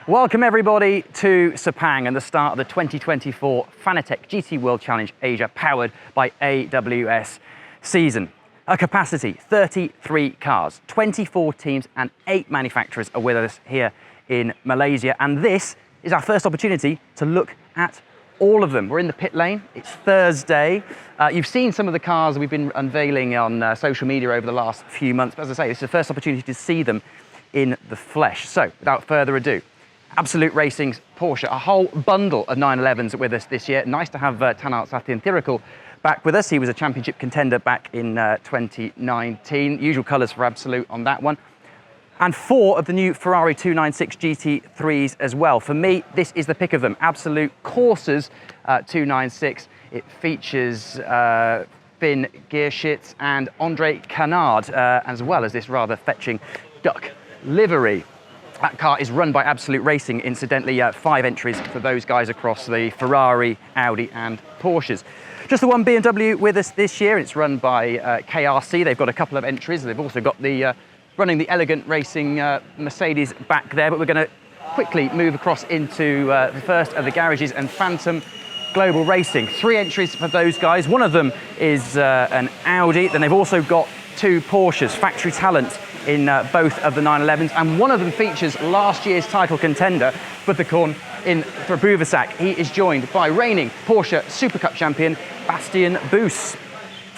Welcome everybody to Sepang and the start of the 2024 Fanatec GT World Challenge Asia powered by AWS season. A capacity, 33 cars, 24 teams and 8 manufacturers are with us here in Malaysia, and this is our first opportunity to look at all of them. We're in the pit lane, it's Thursday. You've seen some of the cars we've been unveiling on social media over the last few months, but as I say, this is the first opportunity to see them in the flesh. So without further ado, Absolute Racing's Porsche, a whole bundle of 911s with us this year. Nice to have Tanart Sathyanthirikul back with us. He was a championship contender back in 2019. Usual colours for Absolute on that one. And 4 of the new Ferrari 296 GT3s as well. For me, this is the pick of them. Absolute Corsas 296. It features Finn Geerschitz and Andre Canard, as well as this rather fetching duck livery. That car is run by Absolute Racing, incidentally. 5 entries for those guys across the Ferrari, Audi and Porsches. Just the one BMW with us this year. It's run by KRC. They've got a couple of entries. They've also got the running the elegant racing Mercedes back there, but we're going to quickly move across into the first of the garages and Phantom Global Racing. 3 entries for those guys. One of them is an Audi. Then they've also got 2 Porsches, factory talent in both of the 911s, and one of them features last year's title contender, Buttercorn in for Vgas. He is joined by reigning Porsche Super Cup champion Bastian Boos.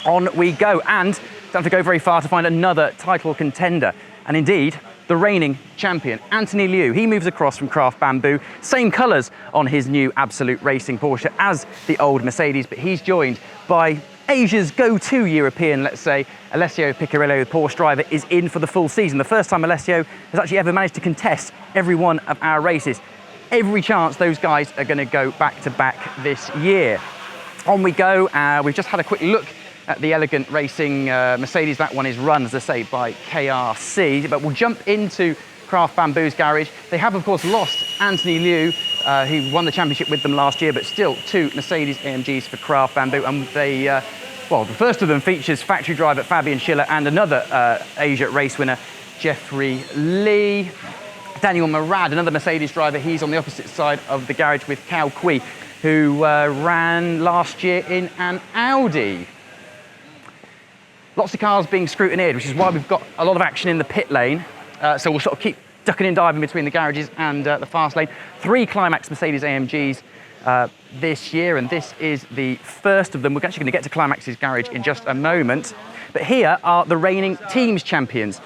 On we go, and don't have to go very far to find another title contender, and indeed the reigning champion Anthony Liu. He moves across from CraftBamboo, same colours on his new Absolute Racing Porsche as the old Mercedes, but he's joined by Asia's go-to European, let's say, Alessio Piccirillo, the Porsche driver, is in for the full season. The first time Alessio has actually ever managed to contest every one of our races. Every chance those guys are going to go back-to-back this year. On we go. We've just had a quick look at the elegant racing Mercedes. That one is run, as I say, by KRC, but we'll jump into CraftBamboo's garage. They have, of course, lost Anthony Liu, who won the championship with them last year, but still 2 Mercedes AMGs for CraftBamboo, and they, well, the first of them features factory driver Fabian Schiller and another Asia race winner, Jeffrey Lee. Daniel Murad, another Mercedes driver, he's on the opposite side of the garage with Cao Kui, who ran last year in an Audi. Lots of cars being scrutineered, which is why we've got a lot of action in the pit lane. So we'll sort of keep ducking and diving between the garages and the fast lane. 3 Climax Mercedes AMGs this year, and this is the first of them. We're actually going to get to Climax's garage in just a moment. But here are the reigning teams champions.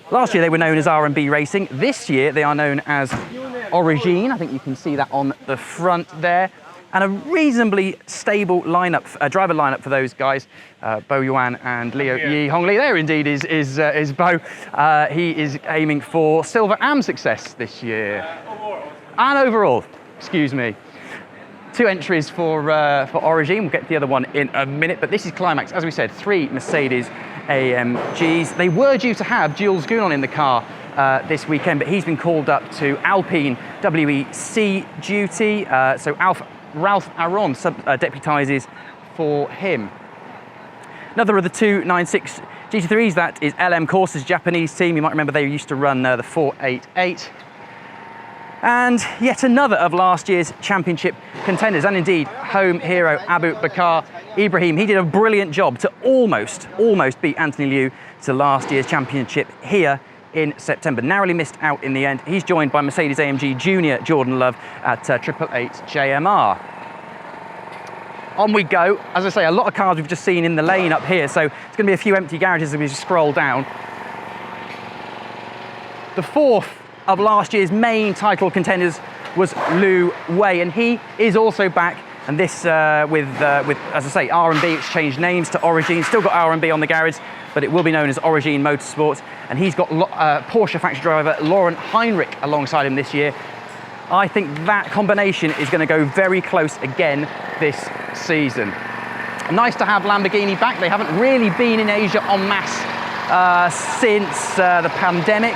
Last year they were known as R&B Racing. This year they are known as Origine. I think you can see that on the front there. And a reasonably stable lineup, driver lineup for those guys, Bo Yuan and Leo Yi Hongli. There indeed is Bo. He is aiming for silver and success this year. And overall, excuse me. 2 entries for Origin. We'll get to the other one in a minute, but this is Climax. As we said, 3 Mercedes AMGs. They were due to have Jules Gounon in the car this weekend, but he's been called up to Alpine WEC duty. So Ralph Aron deputises for him. Another of the 296 GT3s, that is LM Corsa's Japanese team. You might remember they used to run the 488. And yet another of last year's championship contenders, and indeed home hero Abu Bakar Ibrahim. He did a brilliant job to almost beat Anthony Liu to last year's championship here in September. Narrowly missed out in the end. He's joined by Mercedes AMG Junior Jordan Love at 888 JMR. On we go. As I say, a lot of cars we've just seen in the lane up here, so it's going to be a few empty garages as we scroll down. The 4th of last year's main title contenders was Lu Wei, and he is also back. And this with as I say, R&B, it's changed names to Origin. Still got R&B on the garage, but it will be known as Origin Motorsports. And he's got Porsche factory driver Laurent Heinrich alongside him this year. I think that combination is going to go very close again this season. Nice to have Lamborghini back. They haven't really been in Asia en masse since the pandemic.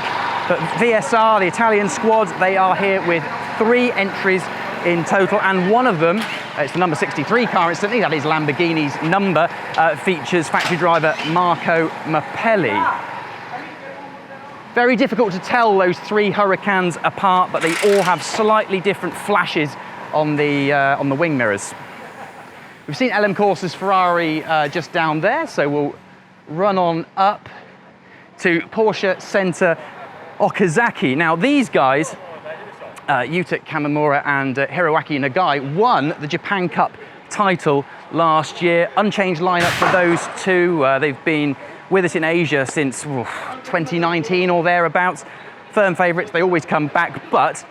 But VSR, the Italian squad, they are here with 3 entries in total, and one of them, it's the number 63 car instantly, that is Lamborghini's number, features factory driver Marco Mappelli. Very difficult to tell those three Hurricanes apart, but they all have slightly different flashes on the wing mirrors. We've seen LM Corsa's Ferrari just down there, so we'll run on up to Porsche Center Okazaki. Now these guys, Yuta Kamimura and Hiroaki Nagai, won the Japan Cup title last year. Unchanged lineup for those two. They've been with us in Asia since 2019 or thereabouts. Firm favourites, they always come back, but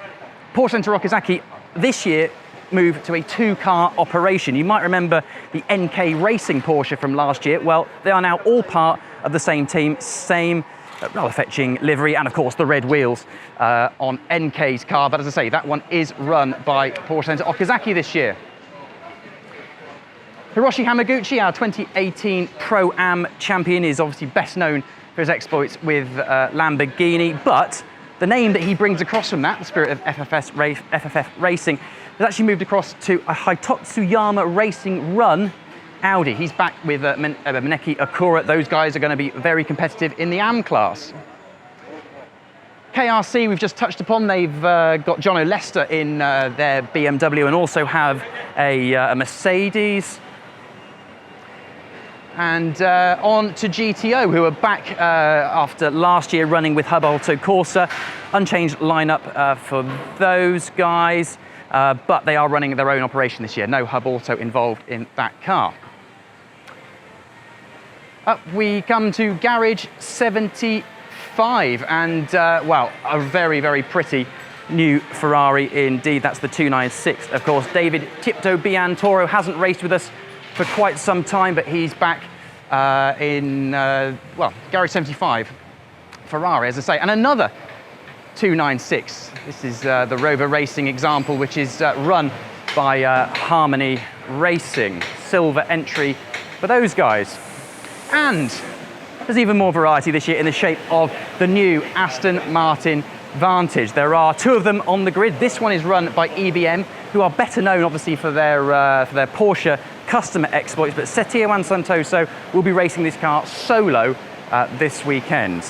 Porsche Center Okazaki this year moved to a two-car operation. You might remember the NK Racing Porsche from last year. Well, they are now all part of the same team, same rather fetching livery, and of course the red wheels on NK's car. But as I say, that one is run by Porsche Center Okazaki this year. Hiroshi Hamaguchi, our 2018 Pro-Am champion, is obviously best known for his exploits with Lamborghini, but the name that he brings across from that, the spirit of FFF Racing, has actually moved across to a Hitotsu Yama Racing Run Audi. He's back with Maneki Akura. Those guys are going to be very competitive in the AM class. KRC, we've just touched upon. They've got Jono Lester in their BMW and also have a Mercedes. And on to GTO, who are back after last year running with Hub Alto Corsa. Unchanged lineup for those guys, but they are running their own operation this year. No Hub Auto involved in that car. Up we come to Garage 75, and well, a very, very pretty new Ferrari indeed. That's the 296. Of course, David Tipto Biantoro hasn't raced with us for quite some time, but he's back in, well, Garage 75 Ferrari, as I say. And another 296. This is the Rover Racing example, which is run by Harmony Racing. Silver entry for those guys. And there's even more variety this year in the shape of the new Aston Martin Vantage. There are two of them on the grid. This one is run by EBM, who are better known obviously for their Porsche customer exploits, but Setiawan Santoso will be racing this car solo this weekend.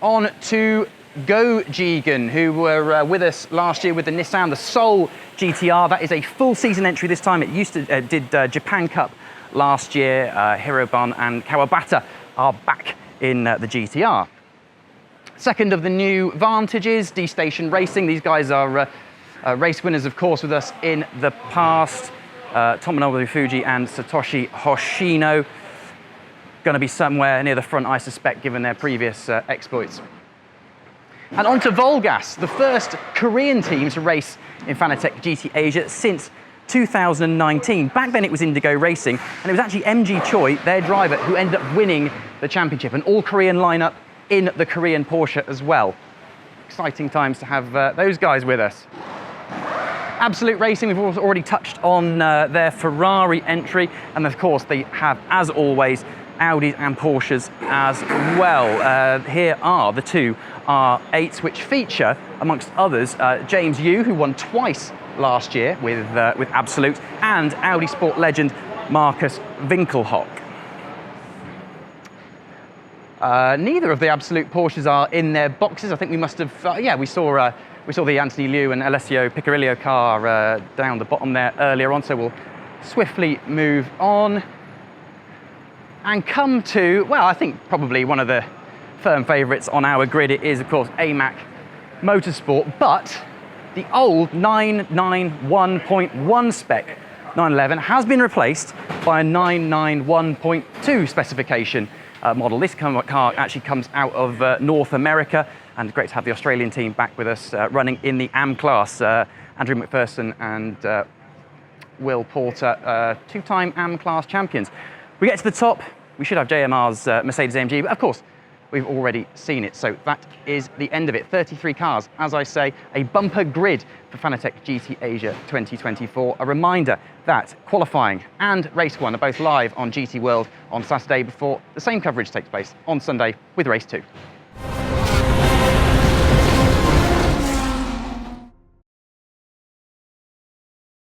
On to Go Jigen, who were with us last year with the Nissan, the Soul GTR. That is a full season entry this time. It used to did Japan Cup last year. Hirobon and Kawabata are back in the GTR. Second of the new Vantages, D-Station Racing. These guys are race winners, of course, with us in the past. Tomonobu Fuji and Satoshi Hoshino. Going to be somewhere near the front, I suspect, given their previous exploits. And on to Vgas, the first Korean team to race in Fanatec GT Asia since 2019. Back then it was Indigo Racing, and it was actually MG Choi, their driver, who ended up winning the championship. An all-Korean lineup in the Korean Porsche as well. Exciting times to have those guys with us. Absolute Racing, we've already touched on their Ferrari entry, and of course they have, as always, Audis and Porsches as well. Here are the two R8s, which feature, amongst others, James Yu, who won twice last year with Absolute, and Audi Sport legend Markus Winkelhock. Neither of the Absolute Porsches are in their boxes. I think we must have, yeah, we saw the Anthony Liu and Alessio Picarillo car down the bottom there earlier on, so we'll swiftly move on and come to, well, I think probably one of the firm favourites on our grid. It is, of course, AAC Motorsport, but the old 991.1 spec 911 has been replaced by a 991.2 specification model. This car actually comes out of North America, and great to have the Australian team back with us running in the AM class. Andrew McPherson and Will Porter, two-time AM class champions. We get to the top, we should have JMR's Mercedes-AMG, but of course, we've already seen it, so that is the end of it. 33 cars, as I say, a bumper grid for Fanatec GT Asia 2024. A reminder that qualifying and race 1 are both live on GT World on Saturday before the same coverage takes place on Sunday with race 2.